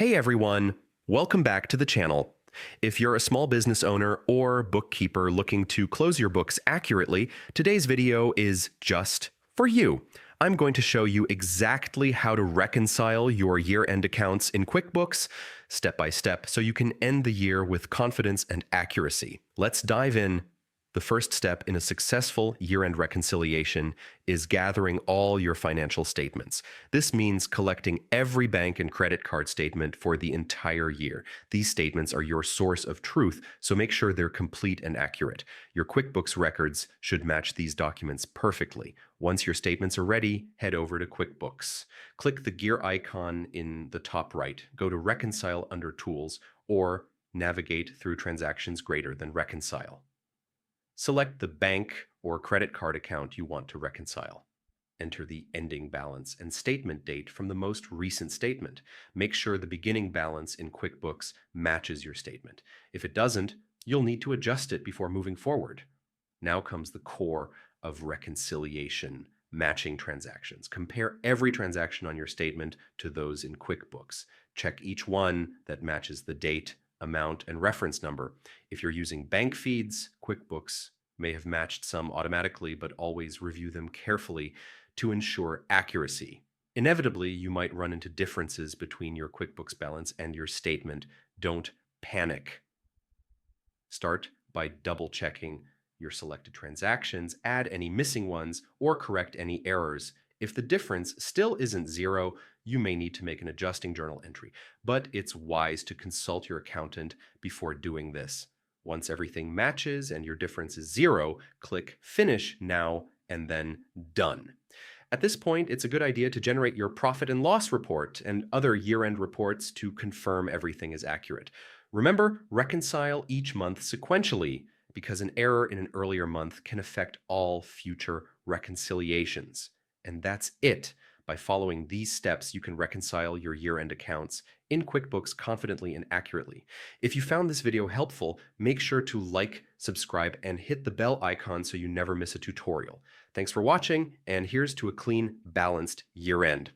Hey everyone, welcome back to the channel. If you're a small business owner or bookkeeper looking to close your books accurately, today's video is just for you. I'm going to show you exactly how to reconcile your year-end accounts in QuickBooks, step by step, so you can end the year with confidence and accuracy. Let's dive in. The first step in a successful year-end reconciliation is gathering all your financial statements. This means collecting every bank and credit card statement for the entire year. These statements are your source of truth, so make sure they're complete and accurate. Your QuickBooks records should match these documents perfectly. Once your statements are ready, head over to QuickBooks. Click the gear icon in the top right, go to Reconcile under Tools, or navigate through transactions greater than Reconcile. Select the bank or credit card account you want to reconcile. Enter the ending balance and statement date from the most recent statement. Make sure the beginning balance in QuickBooks matches your statement. If it doesn't, you'll need to adjust it before moving forward. Now comes the core of reconciliation, matching transactions. Compare every transaction on your statement to those in QuickBooks. Check each one that matches the date, amount, and reference number. If you're using bank feeds, QuickBooks may have matched some automatically, but always review them carefully to ensure accuracy. Inevitably, you might run into differences between your QuickBooks balance and your statement. Don't panic. Start by double-checking your selected transactions, add any missing ones, or correct any errors. If the difference still isn't zero, you may need to make an adjusting journal entry, but it's wise to consult your accountant before doing this. Once everything matches and your difference is zero, click Finish Now and then Done. At this point, it's a good idea to generate your profit and loss report and other year-end reports to confirm everything is accurate. Remember, reconcile each month sequentially, because an error in an earlier month can affect all future reconciliations. And that's it. By following these steps, you can reconcile your year-end accounts in QuickBooks confidently and accurately. If you found this video helpful, make sure to like, subscribe, and hit the bell icon so you never miss a tutorial. Thanks for watching, and here's to a clean, balanced year-end.